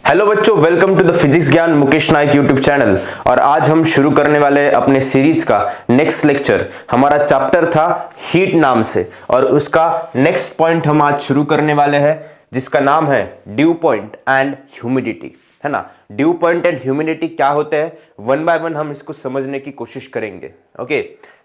Hello बच्चों, welcome to the physics ज्ञान मुकेश नायक YouTube channel. और आज हम शुरू करने वाले हैं अपने सीरीज का नेक्स्ट लेक्चर। हमारा चैप्टर था हीट नाम से, और उसका नेक्स्ट पॉइंट हम आज शुरू करने वाले हैं जिसका नाम है ड्यू पॉइंट एंड ह्यूमिडिटी, है ना। ड्यू पॉइंट एंड ह्यूमिडिटी क्या होते हैं, वन बाय वन हम इसको समझने की कोशिश करेंगे। ओके,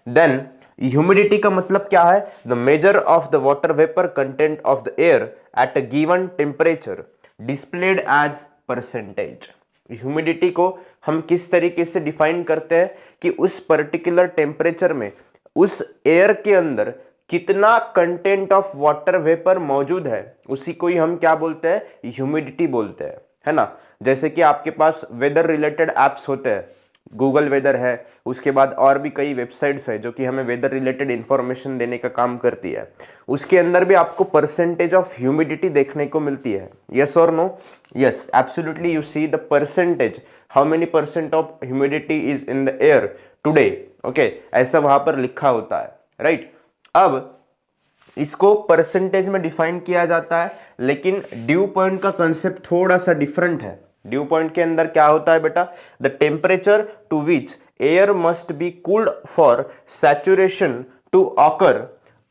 देन ह्यूमिडिटी का मतलब क्या है? The measure of the water vapour content of the air at a given temperature displayed as percentage. Humidity को हम किस तरीके से डिफाइन करते हैं कि उस पर्टिकुलर टेम्परेचर में उस एयर के अंदर कितना कंटेंट ऑफ वाटर वेपर मौजूद है, उसी को ही हम क्या बोलते हैं? ह्यूमिडिटी बोलते हैं, है ना। जैसे कि आपके पास वेदर रिलेटेड एप्स होते हैं, गूगल वेदर है, उसके बाद और भी कई वेबसाइट्स है जो कि हमें वेदर रिलेटेड इंफॉर्मेशन देने का काम करती है। उसके अंदर भी आपको परसेंटेज ऑफ ह्यूमिडिटी देखने को मिलती है। यस और no? Yes, absolutely. You see the percentage, how many percent of humidity is in the air today. Okay, ऐसा वहां पर लिखा होता है, राइट। अब इसको परसेंटेज में डिफाइन किया जाता है, लेकिन ड्यू पॉइंट का कंसेप्ट थोड़ा सा डिफरेंट है। ड्यू पॉइंट के अंदर क्या होता है बेटा? The temperature to which air must be cooled for saturation to occur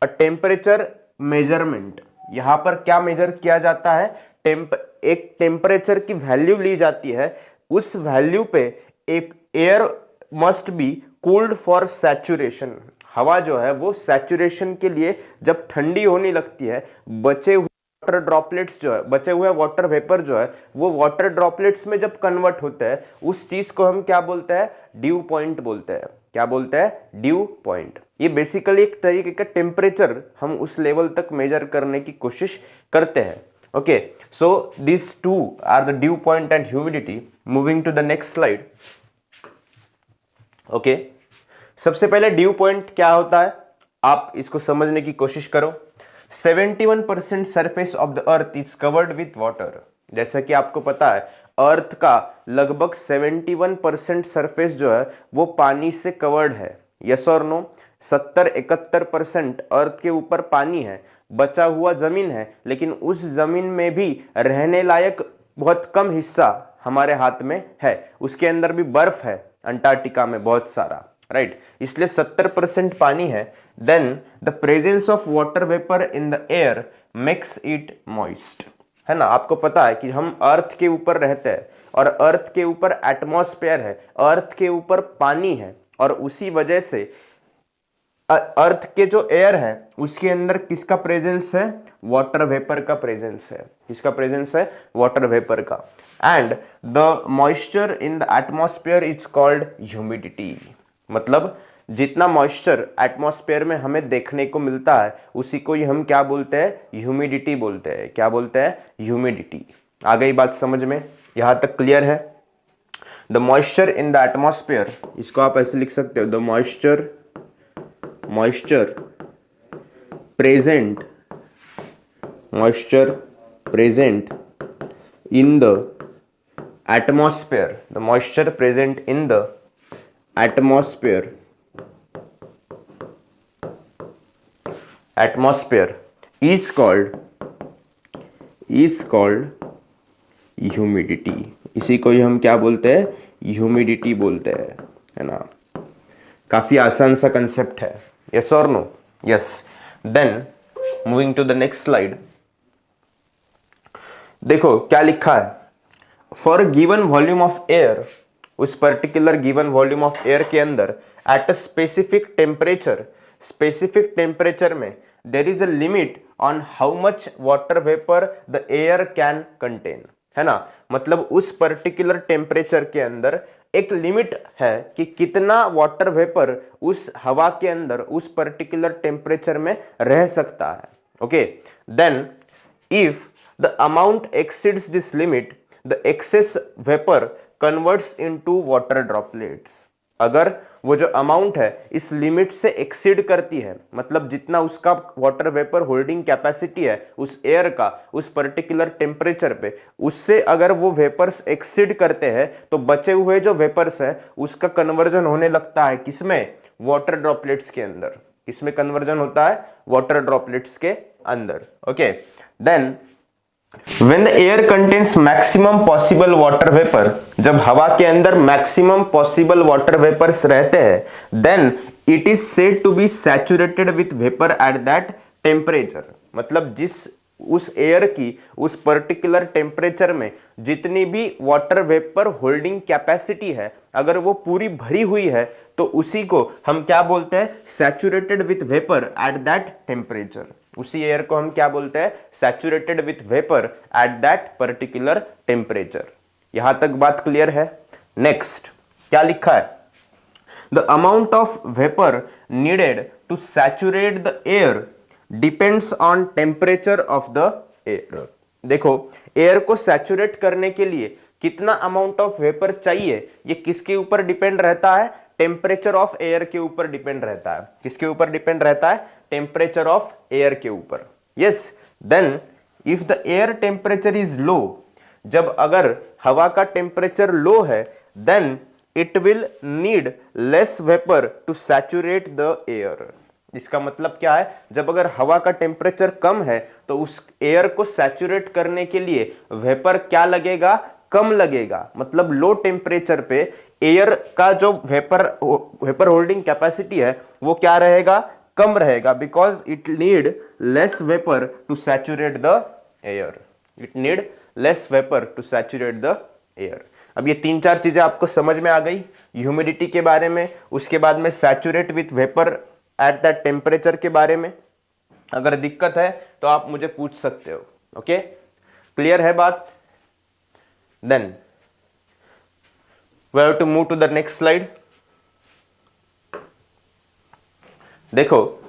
a temperature measurement. यहां पर क्या मेजर किया जाता है? एक टेम्परेचर की वैल्यू ली जाती है, उस वैल्यू पे एक air must be cooled for saturation. हवा जो है वो सैचुरेशन के लिए जब ठंडी होने लगती है, बचे हुए वाटर ड्रॉपलेट्स जो है, बचे हुए वाटर वेपर जो है, वो वाटर ड्रॉपलेट्स में जब कन्वर्ट होते हैं, उस चीज को हम क्या बोलते हैं? ड्यू पॉइंट बोलते हैं। क्या बोलते हैं? Due point. ये बेसिकली एक तरीके का टेम्परेचर हम उस लेवल तक मेजर करने की कोशिश करते हैं। Okay, so this two are the dew point and humidity. Moving to the next slide. Okay, सबसे पहले ड्यू पॉइंट क्या होता है, आप इसको समझने की कोशिश करो। 71% surface of the earth is covered with water. जैसा कि आपको पता है, अर्थ का लगभग 71% सरफेस जो है वो पानी से कवर्ड है। यस और नो? 70-71% अर्थ के ऊपर पानी है, बचा हुआ जमीन है, लेकिन उस जमीन में भी रहने लायक बहुत कम हिस्सा हमारे हाथ में है। उसके अंदर भी बर्फ है, अंटार्कटिका में बहुत सारा, राइट। इसलिए 70% पानी है। Then the presence of water vapour in the air makes it moist, है ना। आपको पता है कि हम अर्थ के ऊपर रहते हैं, और अर्थ के ऊपर एटमॉस्फेयर है, अर्थ के ऊपर पानी है, और उसी वजह से अर्थ के जो एयर है उसके अंदर किसका प्रेजेंस है? वाटर वेपर का प्रेजेंस है। किसका प्रेजेंस है? वाटर वेपर का। And the moisture in the atmosphere is called humidity. मतलब जितना मॉइस्चर एटमॉस्फेयर में हमें देखने को मिलता है, उसी को ही हम क्या बोलते हैं? ह्यूमिडिटी बोलते हैं। क्या बोलते हैं? ह्यूमिडिटी। आ गई बात समझ में? यहां तक क्लियर है? The moisture in the atmosphere, इसको आप ऐसे लिख सकते हो, the moisture present moisture present in the atmosphere, the moisture present in the atmosphere is called humidity। इसी को ही हम क्या बोलते हैं? ह्यूमिडिटी बोलते हैं, है ना। काफी आसान सा कंसेप्ट है। यस और no? Yes. Then moving to the next slide. देखो क्या लिखा है, for given volume of air, उस particular given volume of air के अंदर एट अ स्पेसिफिक टेम्परेचर में there is a limit on how much water vapour the air can contain, है ना। मतलब उस पर्टिकुलर टेम्परेचर के अंदर एक लिमिट है कि कितना वाटर वेपर उस हवा के अंदर उस पर्टिकुलर टेम्परेचर में रह सकता है। Okay, then if the amount exceeds this limit, the excess vapour converts into water droplets. अगर वो जो अमाउंट है इस लिमिट से एक्सीड करती है, मतलब जितना उसका वाटर वेपर होल्डिंग कैपेसिटी है उस एयर का उस पर्टिकुलर टेम्परेचर पे, उससे अगर वो वेपर्स एक्सीड करते हैं, तो बचे हुए जो वेपर्स है उसका कन्वर्जन होने लगता है किसमें? वाटर ड्रॉपलेट्स के अंदर। किसमें कन्वर्जन होता है? वाटर ड्रॉपलेट्स के अंदर। Okay, then When the air contains maximum possible water vapor, जब हवा के अंदर maximum possible water vapors रहते हैं, then it is said to be saturated with vapor at that temperature. मतलब उस एयर की उस पर्टिकुलर टेम्परेचर में जितनी भी वाटर वेपर होल्डिंग कैपेसिटी है, अगर वो पूरी भरी हुई है तो उसी को हम क्या बोलते हैं? Saturated with vapour at that temperature. उसी एयर को हम क्या बोलते हैं? Saturated with vapour at that particular temperature. यहां तक बात क्लियर है? नेक्स्ट क्या लिखा है? The amount of vapour needed to saturate the air depends on temperature of the air. देखो, एयर को सैचुरेट करने के लिए कितना अमाउंट ऑफ वेपर चाहिए, ये किसके ऊपर डिपेंड रहता है? टेम्परेचर ऑफ एयर के ऊपर डिपेंड रहता है। किसके ऊपर डिपेंड रहता है? टेम्परेचर ऑफ एयर के ऊपर। Yes, then if the air temperature is low, जब अगर हवा का टेम्परेचर लो है, then it will need less vapour to saturate the air. इसका मतलब क्या है? जब अगर हवा का टेम्परेचर कम है तो उस एयर को सैचुरेट करने के लिए वेपर क्या लगेगा? कम लगेगा। मतलब लो टेम्परेचर पे एयर का जो वेपर होल्डिंग कैपेसिटी है वो क्या रहेगा? कम रहेगा, because it need less vapour to saturate the air. It need less vapour to saturate the air. अब ये 3-4 चीजें आपको समझ में आ गई ह्यूमिडिटी के बारे में, उसके बाद में saturate with vapour at that temperature के बारे में। अगर दिक्कत है तो आप मुझे पूछ सकते हो। ओके, क्लियर है बात? Then we have to move to the next slide. देखो,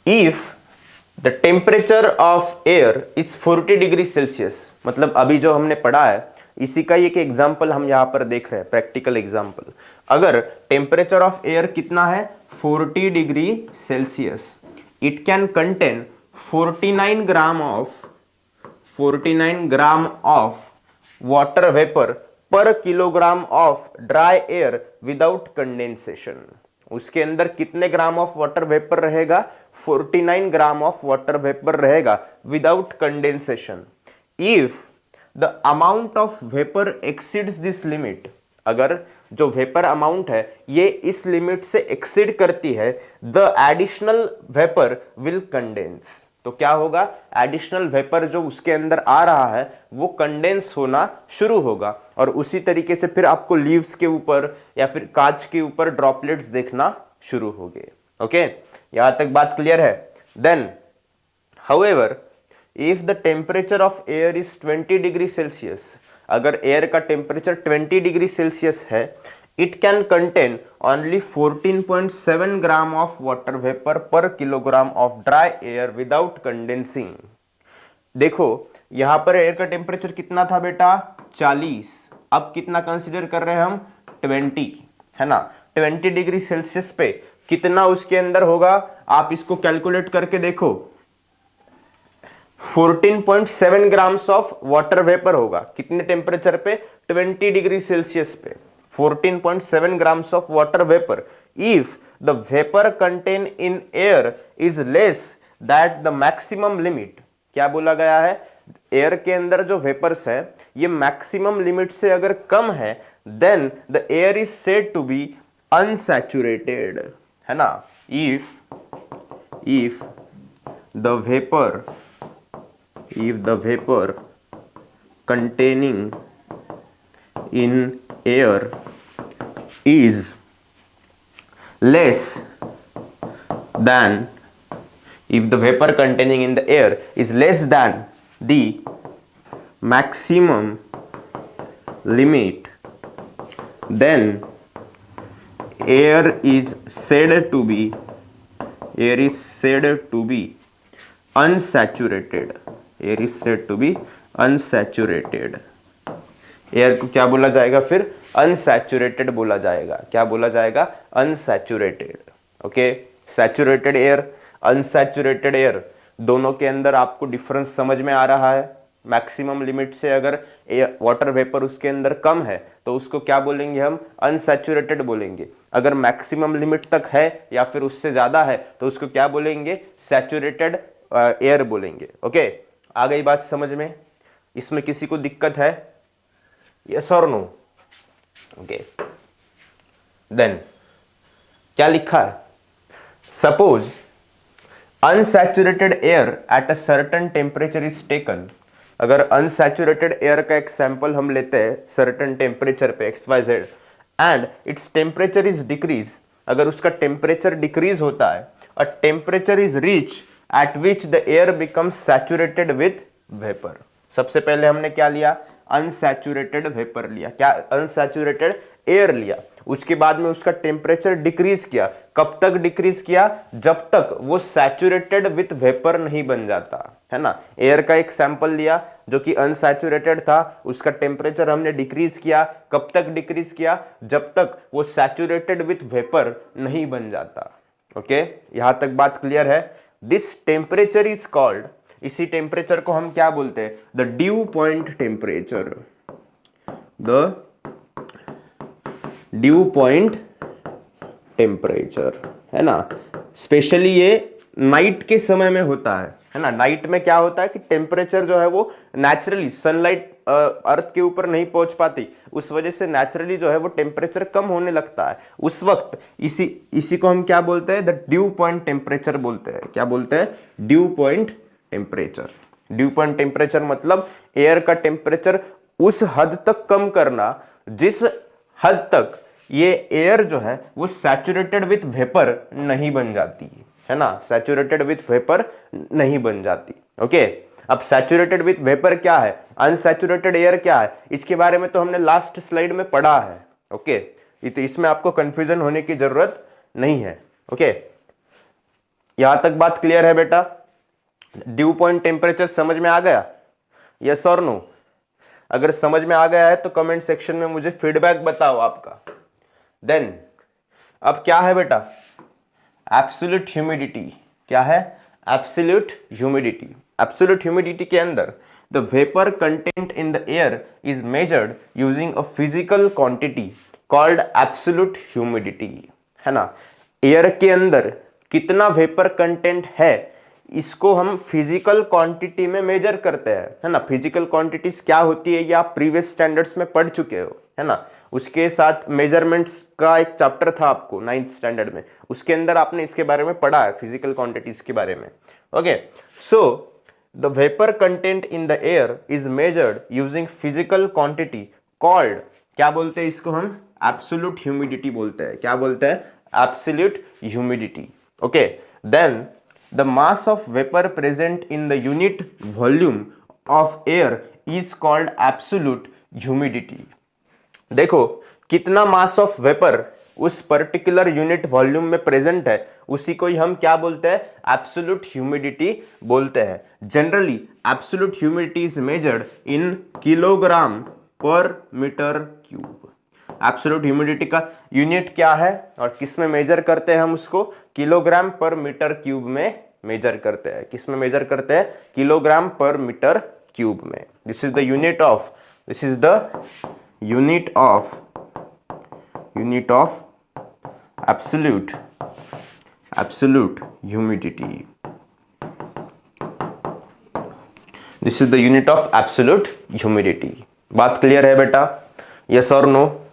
if the temperature of air is 40 degree Celsius, मतलब अभी जो हमने पढ़ा है इसी का एक एग्जाम्पल हम यहां पर देख रहे हैं, प्रैक्टिकल एग्जाम्पल। अगर टेम्परेचर ऑफ एयर कितना है? 40 degree Celsius, it can contain 49 gram of water vapour per kilogram of dry air without condensation. उसके अंदर कितने ग्राम ऑफ वाटर वेपर रहेगा? 49 ग्राम ऑफ वाटर वेपर रहेगा without condensation. If the amount of vapour exceeds this limit, अगर जो vapour amount है ये इस लिमिट से एक्सीड करती है, the additional vapour will condense. तो क्या होगा? एडिशनल वेपर जो उसके अंदर आ रहा है वो कंडेंस होना शुरू होगा, और उसी तरीके से फिर आपको लीव्स के ऊपर या फिर कांच के ऊपर ड्रॉपलेट्स देखना शुरू होंगे। ओके, यहां तक बात क्लियर है? Then however, if the temperature of air is 20 degree Celsius, अगर एयर का टेम्परेचर 20 डिग्री सेल्सियस है, it can contain only 14.7 gram of water vapour per kilogram of dry air without condensing. देखो, यहां पर एयर का temperature कितना था बेटा? 40। अब कितना कंसीडर कर रहे हैं हम? 20, है ना? 20 डिग्री सेल्सियस पे कितना उसके अंदर होगा? आप इसको कैलकुलेट करके देखो। 14.7 ग्राम्स ऑफ वाटर वेपर होगा। कितने टेम्परेचर पे? 20 डिग्री सेल्सियस पे 14.7 grams of water vapor. If the vapor contained in air is less than the maximum limit, क्या बोला गया है? एयर के अंदर जो वेपर्स है ये मैक्सिमम लिमिट से अगर कम है, then the air is said to be unsaturated, है ना? If the vapor containing in air is less than, if the vapor containing in the air is less than the maximum limit, then air is said to be unsaturated. Air is said to be unsaturated. Air को क्या बोला जाएगा फिर? Unsaturated बोला जाएगा। क्या बोला जाएगा? Unsaturated. Okay, saturated air, unsaturated air, दोनों के अंदर आपको डिफरेंस समझ में आ रहा है? मैक्सिमम लिमिट से अगर वाटर वेपर उसके अंदर कम है तो उसको क्या बोलेंगे हम? अनसैचुरेटेड बोलेंगे। अगर मैक्सिमम लिमिट तक है या फिर उससे ज्यादा है तो उसको क्या बोलेंगे? सैचुरेटेड एयर बोलेंगे। ओके, आ गई बात समझ में? इसमें किसी को दिक्कत है? यस और नो? ओके, देन क्या लिखा है? Suppose unsaturated air at a certain temperature is taken. अगर अनसैचुरेटेड एयर का एक सैंपल हम लेते हैं सर्टेन टेम्परेचर पे XYZ and its temperature is decrease, अगर उसका टेम्परेचर डिक्रीज होता है, अ temperature is reach at which the air becomes saturated with vapour. सबसे पहले हमने क्या लिया? अनसैचुरेटेड वेपर लिया, क्या? अनसैचुरेटेड एयर लिया। उसके बाद में उसका टेम्परेचर डिक्रीज किया। कब तक डिक्रीज किया? जब तक वो सैचुरेटेड विथ वेपर नहीं बन जाता, है ना। एयर का एक सैंपल लिया जो कि अनसैचुरेटेड था, उसका टेम्परेचर हमने डिक्रीज किया। कब तक डिक्रीज किया? जब तक वो सैचुरेटेड विथ वेपर नहीं बन जाता। ओके, यहां तक बात क्लियर है? दिस टेम्परेचर इज कॉल्ड, इसी टेम्परेचर को हम क्या बोलते हैं? The dew point temperature, the dew point temperature, है ना। स्पेशली ये नाइट के समय में होता है ना। नाइट में क्या होता है कि टेम्परेचर जो है वो नेचुरली, सनलाइट अर्थ के ऊपर नहीं पहुंच पाती, उस वजह से नेचुरली जो है वो टेम्परेचर कम होने लगता है। उस वक्त इसी को हम क्या बोलते हैं? द ड्यू पॉइंट टेम्परेचर बोलते हैं। क्या बोलते हैं? Due point temperature. Due point temperature मतलब एयर का टेम्परेचर उस हद तक कम करना जिस हद तक ये एयर जो है वो सैचुरेटेड विथ वेपर नहीं बन जाती, है ना। सैचुरेटेड विथ वेपर नहीं बन जाती। ओके, अब सैचुरेटेड विथ वेपर क्या है, अनसैचुरेटेड एयर क्या है, इसके बारे में तो हमने लास्ट स्लाइड में पढ़ा है। ओके, तो इसमें आपको कंफ्यूजन होने की जरूरत नहीं है। ओके, यहां तक बात क्लियर है बेटा? ड्यू पॉइंट टेम्परेचर समझ में आ गया? यस और नो? अगर समझ में आ गया है तो कमेंट सेक्शन में मुझे फीडबैक बताओ आपका। देन अब क्या है बेटा? Absolute humidity. क्या है? Absolute humidity. एब्सोल्यूट ह्यूमिडिटी के अंदर the vapour content in the air is measured using a physical quantity called absolute humidity, है ना। एयर के अंदर कितना वेपर कंटेंट है इसको हम फिजिकल क्वांटिटी में मेजर करते हैं, है ना। फिजिकल क्वांटिटीज क्या होती है ये आप प्रीवियस स्टैंडर्ड्स में पढ़ चुके हो, है ना। उसके साथ मेजरमेंट्स का एक चैप्टर था आपको 9th स्टैंडर्ड में, उसके अंदर आपने इसके बारे में पढ़ा है, फिजिकल क्वांटिटीज के बारे में। Okay, so the vapour content in the air is measured using physical quantity called, क्या बोलते हैं इसको हम? एब्सोल्यूट ह्यूमिडिटी बोलते हैं। क्या बोलते हैं? Absolute humidity. Okay, then the mass of vapor present in the unit volume of air is called absolute humidity। देखो कितना मास ऑफ वेपर उस पर्टिकुलर यूनिट वॉल्यूम में प्रेजेंट है उसी को ही हम क्या बोलते हैं? एब्सोल्यूट ह्यूमिडिटी बोलते हैं। Generally absolute humidity is measured in kilogram पर मीटर क्यूब। एब्सोल्यूट ह्यूमिडिटी का यूनिट क्या है और किस में मेजर करते हैं हम उसको? किलोग्राम पर मीटर क्यूब में मेजर करते हैं। किस में मेजर करते हैं? किलोग्राम पर मीटर क्यूब में। This is the unit of, this is the unit of absolute humidity. This is the unit of absolute humidity. बात क्लियर है बेटा? यस और नो?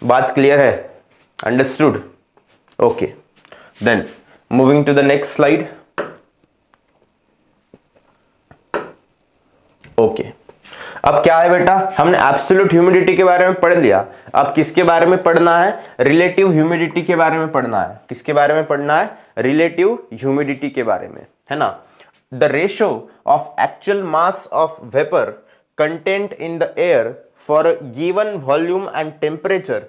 बात क्लियर है? Understood? Okay, then moving to the next slide. Okay, अब क्या है बेटा? हमने एब्सोल्यूट ह्यूमिडिटी के बारे में पढ़ लिया। अब किसके बारे में पढ़ना है? रिलेटिव ह्यूमिडिटी के बारे में पढ़ना है। किसके बारे में पढ़ना है? रिलेटिव ह्यूमिडिटी के बारे में, है ना। The ratio of actual mass of vapour content in the air for a given volume and temperature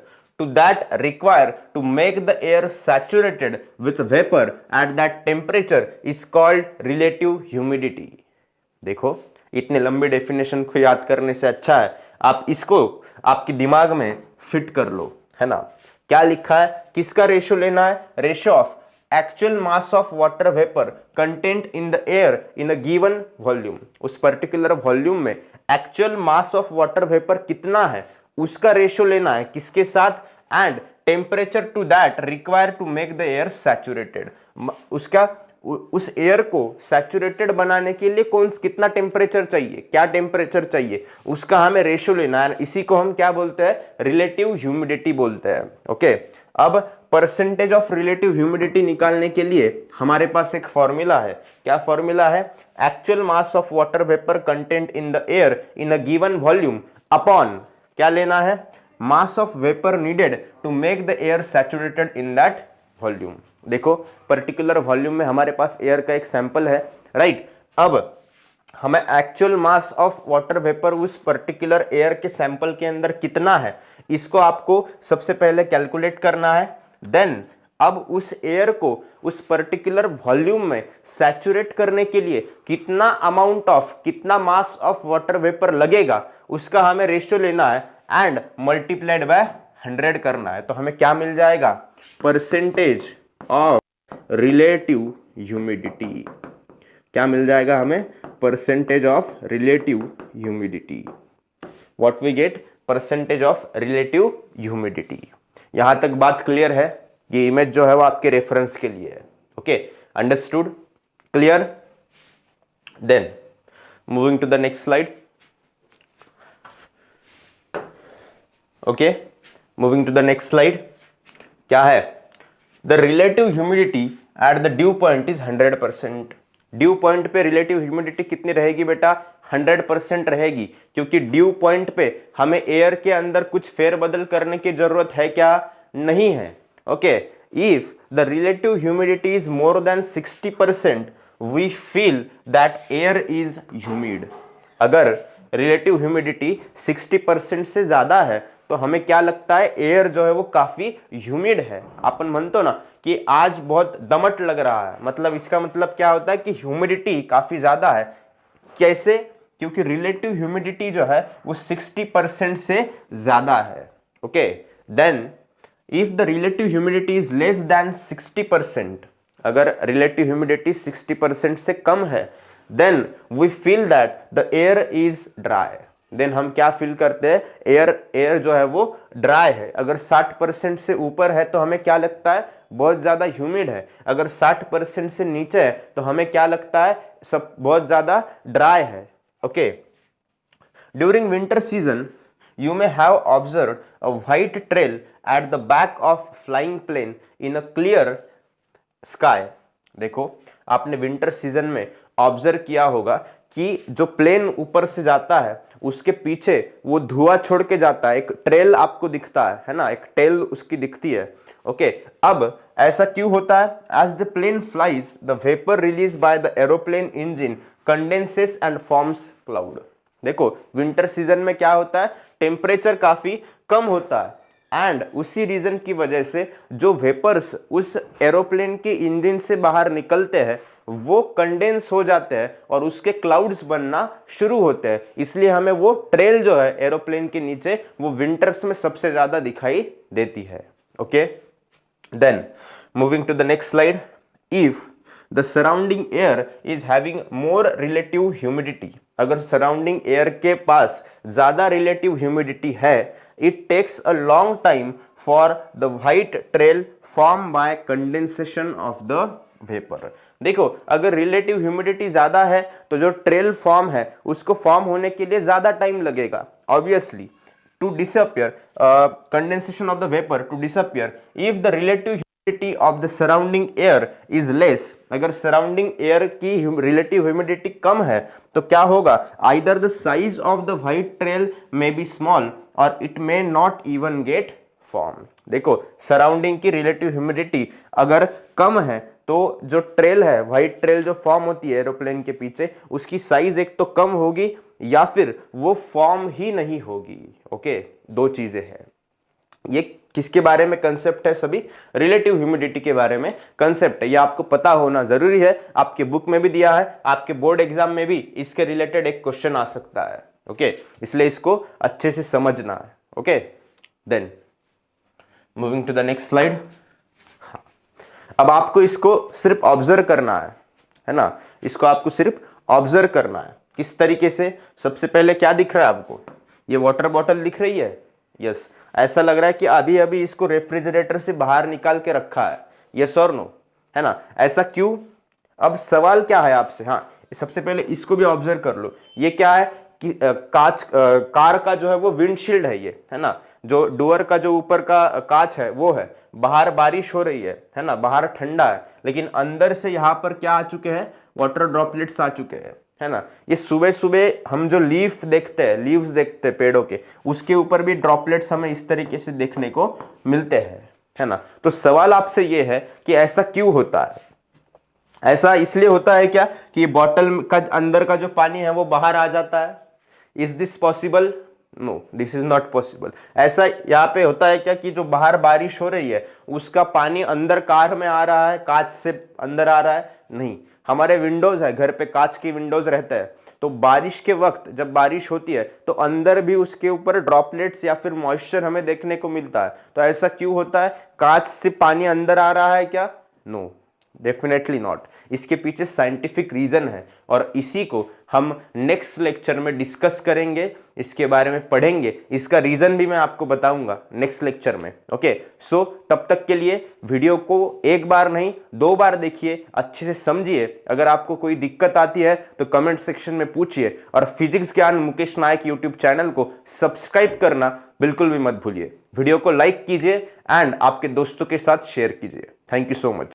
to that require to make the air saturated with vapor at that temperature is called relative humidity। देखो इतने लंबे definition को याद करने से अच्छा है आप इसको आपके दिमाग में फिट कर लो, है ना। क्या लिखा है? किसका रेशो लेना है? Ratio of actual mass of water vapour content in the air in a given volume. उस पर्टिकुलर वॉल्यूम में actual mass of water vapour कितना है उसका रेशो लेना है। किसके साथ? And temperature to that require to make the air saturated. उसका उस एयर को सैचुरेटेड बनाने के लिए कितना टेम्परेचर चाहिए, क्या टेम्परेचर चाहिए, उसका हमें रेशियो लेना है। इसी को हम क्या बोलते हैं, रिलेटिव ह्यूमिडिटी बोलते हैं। ओके, अब परसेंटेज ऑफ रिलेटिव ह्यूमिडिटी निकालने के लिए हमारे पास एक फॉर्मूला है। क्या फॉर्मूला है, actual mass of water vapour content in the air in a given volume upon क्या लेना है, mass of vapour needed to make the air saturated in that volume. देखो पर्टिकुलर वॉल्यूम में हमारे पास एयर का एक सैंपल है, राइट। अब हमें actual mass of water vapour उस पर्टिकुलर एयर के सैंपल के अंदर कितना है, इसको आपको सबसे पहले कैलकुलेट करना है। देन अब उस एयर को उस पर्टिकुलर वॉल्यूम में सैचुरेट करने के लिए कितना मास ऑफ वाटर वेपर लगेगा, उसका हमें रेशियो लेना है एंड मल्टीप्लाइड बाय 100 करना है। तो हमें क्या मिल जाएगा, परसेंटेज ऑफ रिलेटिव ह्यूमिडिटी। क्या मिल जाएगा हमें, percentage of relative humidity. What we get, percentage of relative humidity. यहां तक बात क्लियर है, ये इमेज जो है वो आपके रेफरेंस के लिए है। Okay, understood, clear. Then moving to the next slide. Okay, moving to the next slide. क्या है, the relative humidity at the dew point is 100%। Dew point पे रिलेटिव ह्यूमिडिटी कितनी रहेगी बेटा, 100% रहेगी, क्योंकि ड्यू पॉइंट पे हमें एयर के अंदर कुछ फेरबदल करने की जरूरत है क्या, नहीं है। Okay, if the relative humidity is more than 60% we feel that air is humid. अगर रिलेटिव ह्यूमिडिटी 60% से ज्यादा है तो हमें क्या लगता है, एयर जो है वो काफी ह्यूमिड है। अपन मानते ना कि आज बहुत दमट लग रहा है, मतलब इसका मतलब क्या होता है कि ह्यूमिडिटी काफी ज्यादा है। कैसे, क्योंकि रिलेटिव ह्यूमिडिटी जो है वो 60% से ज्यादा है। Okay, then if the relative humidity is less than 60%, अगर रिलेटिव ह्यूमिडिटी 60% से कम है, then we feel that the air is dry. देन हम क्या फील करते हैं, एयर जो है वो ड्राई है। अगर 60% से ऊपर है तो हमें क्या लगता है, बहुत ज्यादा ह्यूमिड है। अगर 60% से नीचे है तो हमें क्या लगता है, सब बहुत ज्यादा ड्राई है। Okay, during winter season you may have observed a white trail at the back of flying plane in a clear sky। देखो आपने विंटर सीजन में ऑब्जर्व किया होगा कि जो प्लेन ऊपर से जाता है उसके पीछे वो धुआं छोड़ के जाता है, एक ट्रेल आपको दिखता है ना, एक टेल उसकी दिखती है। ओके, अब ऐसा क्यों होता है, as the plane flies the vapour release by the aeroplane engine condenses and forms cloud. देखो विंटर सीजन में क्या होता है, टेम्परेचर काफी कम होता है एंड उसी रीजन की वजह से जो वेपर्स उस एरोप्लेन के इंजन से बाहर निकलते हैं वो कंडेंस हो जाते हैं और उसके क्लाउड्स बनना शुरू होते हैं। इसलिए हमें वो ट्रेल जो है एरोप्लेन के नीचे वो विंटर्स में सबसे ज्यादा दिखाई देती है। Okay, then moving to the next slide. If the surrounding air is having more relative humidity, अगर सराउंडिंग एयर के पास ज्यादा रिलेटिव ह्यूमिडिटी है, it takes a long time for the white trail form by condensation of the vapour. देखो अगर relative humidity ज्यादा है तो जो ट्रेल फॉर्म है उसको फॉर्म होने के लिए ज्यादा टाइम लगेगा obviously to disappear, condensation of the vapour to disappear. If the relative humidity of the surrounding air is less, अगर सराउंडिंग एयर की रिलेटिव ह्यूमिडिटी कम है तो क्या होगा, either the size of the white trail may be small और it may not even get form. देखो surrounding की रिलेटिव ह्यूमिडिटी अगर कम है तो जो ट्रेल है, व्हाइट ट्रेल जो फॉर्म होती है एरोप्लेन के पीछे, उसकी साइज एक तो कम होगी या फिर वो फॉर्म ही नहीं होगी। ओके, दो चीजें हैं। ये किसके बारे में कंसेप्ट है, सभी रिलेटिव ह्यूमिडिटी के बारे में कंसेप्ट है। ये आपको पता होना जरूरी है, आपके बुक में भी दिया है, आपके बोर्ड एग्जाम में भी इसके रिलेटेड एक क्वेश्चन आ सकता है। ओके, इसलिए इसको अच्छे से समझना है। Okay, then moving to the next slide. अब आपको इसको सिर्फ ऑब्जर्व करना है ना, इसको आपको सिर्फ ऑब्जर्व करना है। किस तरीके से, सबसे पहले क्या दिख रहा है आपको, ये वाटर बॉटल दिख रही है। यस, ऐसा लग रहा है कि अभी अभी इसको रेफ्रिजरेटर से बाहर निकाल के रखा है। यस और नो, है ना, ऐसा क्यों, अब सवाल क्या है आपसे, हाँ सबसे पहले इसको भी ऑब्जर्व कर लो, ये क्या है कि कार का जो है वो विंडशील्ड है ये, है ना, जो डोर का जो ऊपर का कांच है वो है, बाहर बारिश हो रही है ना, बाहर ठंडा है, लेकिन अंदर से यहाँ पर क्या आ चुके हैं, वाटर ड्रॉपलेट्स आ चुके हैं, है ना। ये सुबह सुबह हम जो लीव्स देखते हैं पेड़ों के, उसके ऊपर भी ड्रॉपलेट्स हमें इस तरीके से देखने को मिलते हैं, है ना। तो सवाल आपसे ये है कि ऐसा क्यों होता है, ऐसा इसलिए होता है क्या कि बॉटल का अंदर का जो पानी है वो बाहर आ जाता है, is this possible, no this is not possible. ऐसा यहाँ पे होता है क्या कि जो बाहर बारिश हो रही है उसका पानी अंदर कार में आ रहा है, कांच से अंदर आ रहा है, नहीं, हमारे विंडोज है, घर पे कांच की विंडोज रहते हैं, तो बारिश के वक्त जब बारिश होती है तो अंदर भी उसके ऊपर ड्रॉपलेट्स या फिर मॉइस्चर हमें देखने को मिलता है। तो ऐसा क्यों होता है, कांच से पानी अंदर आ रहा है क्या, नो डेफिनेटली नॉट। इसके पीछे साइंटिफिक रीजन है और इसी को हम नेक्स्ट लेक्चर में डिस्कस करेंगे, इसके बारे में पढ़ेंगे, इसका रीजन भी मैं आपको बताऊंगा नेक्स्ट लेक्चर में। ओके, सो तब तक के लिए वीडियो को एक बार नहीं 2 बार देखिए, अच्छे से समझिए। अगर आपको कोई दिक्कत आती है तो कमेंट सेक्शन में पूछिए, और फिजिक्स ज्ञान मुकेश नायक यूट्यूब चैनल को सब्सक्राइब करना बिल्कुल भी मत भूलिए। वीडियो को लाइक कीजिए एंड आपके दोस्तों के साथ शेयर कीजिए। Thank you so much.